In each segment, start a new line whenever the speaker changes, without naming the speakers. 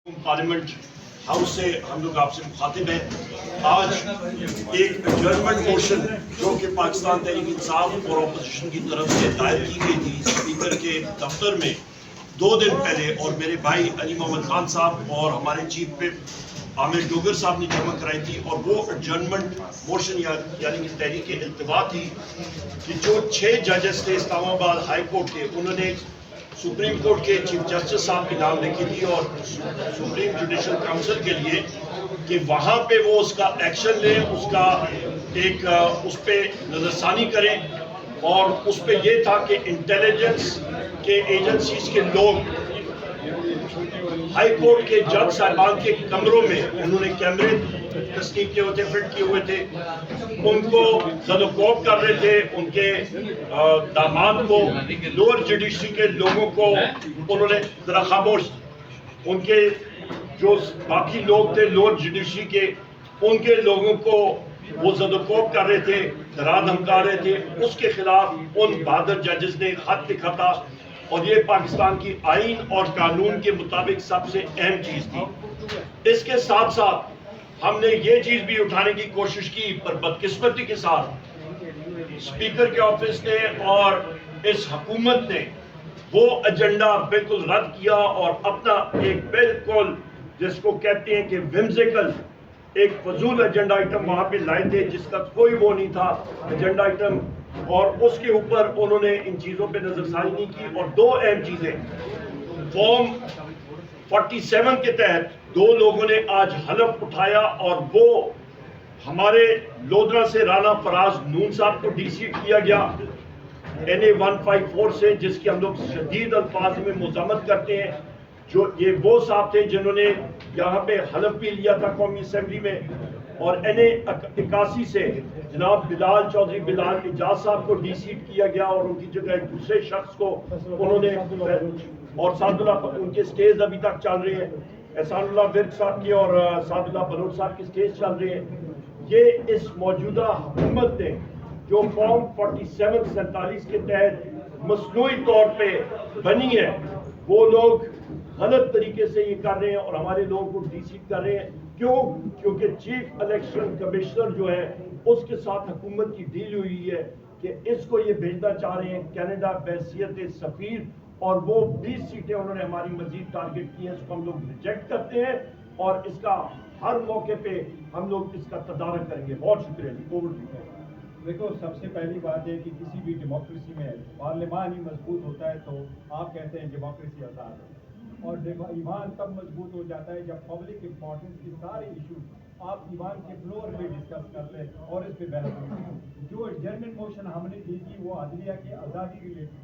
Parliament house से हम लोग आपसे मुखातिब हैं। आज एक जर्मन मोशन जो कि पाकिस्तान तहरीक इंसाफ और अपोजिशन की तरफ से दायर की गई थी स्पीकर के दफ्तर में 2 दिन पहले, और मेरे भाई अली मोहम्मद खान साहब और हमारे चीफ विप आमिर डोगर साहब ने जमा कराई थी। और वो जर्मन मोशन यानी कि तहरीक इल्तिवा थी कि जो 6 जजेस थे इस्लामाबाद हाई कोर्ट के, उन्होंने सुप्रीम कोर्ट के चीफ जस्टिस साहब के नाम लिखी थी और सुप्रीम जुडिशल काउंसिल के लिए कि वहाँ पे वो उसका एक्शन लें, उसका उस पर नजरसानी करें। और उस पर यह था कि इंटेलिजेंस के एजेंसीज के लोग हाई कोर्ट के जज साहिबान के कमरों में उन्होंने कैमरे तस्कीन किए हुए थे, फिट किए हुए थे, उनको सदुकोप कर रहे थे, उनके दामाद को, लोअर जुडिशरी के लोगों को उन्होंने जरा खामोश, उनके जो बाकी लोग थे लोअर जुडिशरी के, उनके लोगों को वो सदुकोप कर रहे थे, डरा धमका रहे थे। उसके खिलाफ उन बहादुर जजेस ने खत लिखा था और ये पाकिस्तान की आइन और कानून के मुताबिक सबसे अहम चीज थी। इसके साथ साथ हमने ये चीज भी उठाने की कोशिश की, पर बदकिस्मती के साथ स्पीकर के ऑफिस ने और इस हुकूमत ने वो एजेंडा बिल्कुल रद्द किया और अपना एक बिल्कुल जिसको कहते हैं कि विम्सिकल एक फजूल एजेंडा आइटम वहां पे लाए थे जिसका कोई वो नहीं था एजेंडा आइटम, और उसके ऊपर उन्होंने इन चीजों पे नजरसानी नहीं की। और 2 अहम चीजें, फॉर्म 47 के तहत 2 लोगों ने आज हलफ उठाया और वो हमारे लोधरा से राना फराज नून साहब को डीसीट किया गया NA 154 से, जिसकी हम लोग शदीद अल्फाज में मुज़म्मत करते हैं। जो ये वो साहब थे जिन्होंने यहाँ पे हलफ भी लिया था कौमी असेंबली में। और NA 81 से जनाब बिलाल चौधरी बिलाल इजाज साहब को डीसीट किया गया और उनकी जगह एक दूसरे शख्स को उन्होंने, और सादुल्ला उनके स्टेज अभी तक चल रहे हैं, एहसानुल्लाह विर्क साहब की और सादुल्ला बलोच साहब की स्टेज चल रहे हैं। ये इस मौजूदा हुकूमत ने जो फॉर्म 47 के तहत मसनूई तौर पे बनी है, वो लोग गलत तरीके से ये कर रहे हैं और हमारे लोगों को डीसीट कर रहे हैं। क्यों? क्योंकि चीफ इलेक्शन कमिश्नर जो है उसके साथ हुकूमत की डील हुई है कि इसको ये भेजना चाह रहे हैं कनाडा बहैसियत सफीर, और वो 20 सीटें उन्होंने हमारी मजीद टारगेट की है। इसको हम लोग रिजेक्ट करते हैं और इसका हर मौके पे हम लोग इसका तदारक करेंगे। बहुत शुक्रिया। ओवर।
देखो, सबसे पहली बात है कि किसी भी डेमोक्रेसी में पार्लियामान ही मजबूत होता है, तो आप कहते हैं डेमोक्रेसी आज़ाद है। और ईमान तब मजबूत हो जाता है जब पब्लिक इंपॉर्टेंस के सारे इशू आप ईमान के फ्लोर पे डिस्कस करते हैं और इस पे बहस करते हैं। जो जर्मन मोशन हमने दी थी वो अदलिया की आज़ादी रिलेटेड,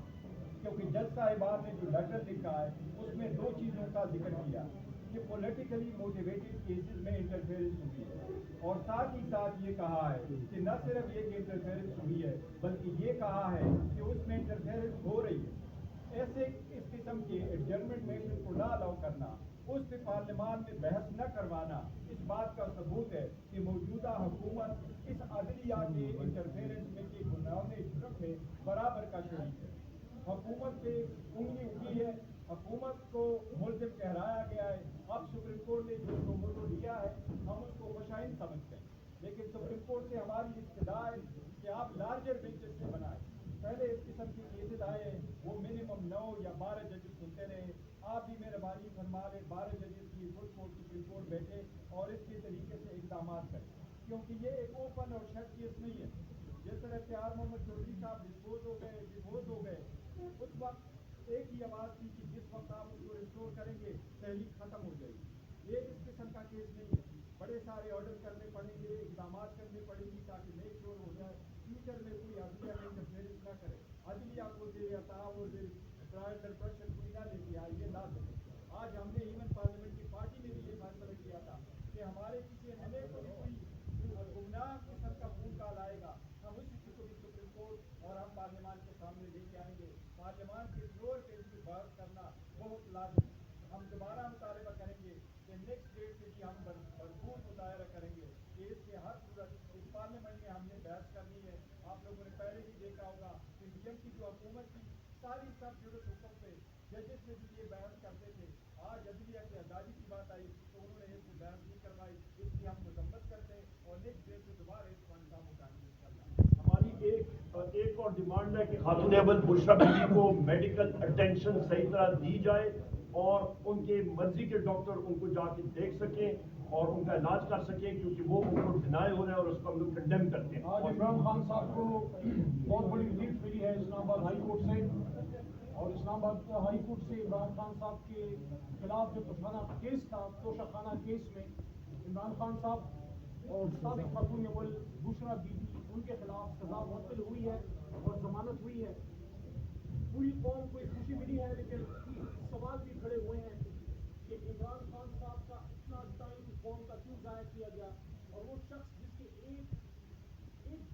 क्योंकि जज साहिबान ने जो लेटर लिखा है उसमें 2 चीज़ों का जिक्र किया कि पॉलिटिकली मोटिवेटेड केसेस में इंटरफेरेंस हुई है, और साथ ही साथ ये कहा है कि न सिर्फ ये इंटरफेरेंस हुई है बल्कि ये कहा है कि उसमें इंटरफेरेंस हो रही है। ऐसे इस किस्म के जर्मन मोशन को ना अलाउ करना, उस पे पार्लियामान में बहस न करवाना, इस बात का सबूत है कि मौजूदा हुकूमत इस अदलिया के इंटरफेरेंस में के बुनियादी जुर्म में बराबर का शरीक है। हुकूमत पे उंगली उठी है, हुकूमत को मुल्ज़िम ठहराया गया है। अब सुप्रीम कोर्ट ने जो मोटो दिया है हम उसको खुशाइन समझते हैं, लेकिन सुप्रीम कोर्ट से हमारी इब्तिदा है कि आप लार्जर बेंचेस से बनाएं। पहले इस किस्म के केसेस आए वो मिनिमम 9 या 12 जजेस सुनते रहे। आप भी मेहरबानी फरमा लें 12 जजेस की फुल कोर्ट सुप्रीम कोर्ट बैठे और इसके तरीके से इकदाम करें, क्योंकि ये एक ओपन और शट केस नहीं है। जिस तरह प्यार मोहम्मद चौधरी साहब डिस्पोज हो गए उस वक्त एक ही आवाज़ थी कि जिस वक्त आप उसको रिस्टोर करेंगे तहरीक खत्म हो जाएगी। ये इस किस्म का केस नहीं है। बड़े सारे ऑर्डर करने पड़ेंगे, इकदाम करने पड़ेंगी ताकि मेक श्योर हो जाए फ्यूचर में कोई अदलिया में इंटरफेरेंस ना करे, अदलिया को जेर ताब और ट्रायल प्रेशर कोई ना लेके आए। ये लाजम है। आज हमने इवन पार्लियामेंट की पार्टी ने भी ये फैसला किया था कि हमारे किसी हमें कोई गुमनाह किस्म का फोन कॉल आएगा, हम उसी को भी सुप्रीम कोर्ट और हम पार्लियामान के सामने लेके आएंगे। पार्लियामान के फ्लोर पे इसकी बहस करना बहुत लाजम है। हम दोबारा मुतालबा करेंगे कि नेक्स्ट डेट से भी हम भरपूर मुतायरा करेंगे कि इसके हर सूरत इस पार्लियामेंट में हमने बहस करनी है। आप लोगों ने पहले भी देखा होगा कि नियम की जो हुकूमत थी सारी सब जुड़े हुक्म पे जजेस में भी ये बयान करते थे। आज अदलिया की आज़ादी की बात आई
ہماری ایک اور ڈیمانڈ ہے کہ خاتون اول بشرا بیوی کو میڈیکل اٹینشن صحیح طرح دی جائے اور ان کے مرضی کے ڈاکٹر ان کو جا کے دیکھ سکیں اور ان کا علاج کر سکیں، کیونکہ وہ ان کو ڈینائی ہو رہے ہیں اور اس کو ہم لوگ کنڈیم کرتے ہیں.
آج عمران خان صاحب کو بہت بڑی ریلیف ملی ہے اسلام آباد ہائی کورٹ سے، اور اسلام آباد ہائی کورٹ سے عمران خان صاحب کے خلاف جو توشخانہ کیس تھا، توشخانہ کیس میں عمران خان صاحب اور سابق خاتون اول بشرا بیوی ان کے خلاف سزا معطل ہوئی ہے اور ضمانت ہوئی ہے. پوری قوم کو خوشی ملی ہے، لیکن سوال بھی کھڑے ہوئے ہیں کہ عمران خان صاحب کا اتنا ٹائم قوم کا کیوں ضائع کیا گیا، اور وہ شخص جس کے ایک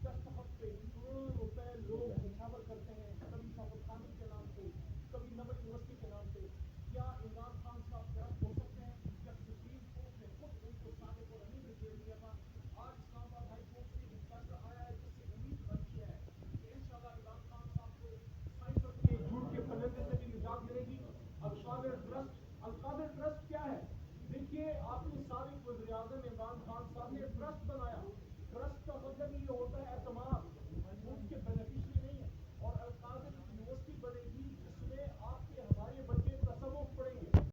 دستخط پہ کروڑوں روپے لوگ نچھاور کرتے ہیں، کبھی شوکت خانم کے نام پہ، کبھی نمل یونیورسٹی کے نام پہ. کیا عمران خان صاحب کرپٹ ہو سکتے ہیں جب سپریم کورٹ نے خود ان کو صادق اور امین ڈکلیئر کیا تھا؟ آج اسلام آباد ہائی کورٹ سے ایک فیصلہ آیا ہے جس سے امید بنتی ہے کہ انشاءاللہ عمران خان صاحب کو سائنس کے جھوٹ کے پلندے سے بھی نجات ملے گی. القادر ٹرسٹ کیا ہے؟ دیکھیے، آپ کے سابق وزیر اعظم عمران خان صاحب نے ٹرسٹ بنایا. ٹرسٹ کا مطلب یہ ہوتا ہے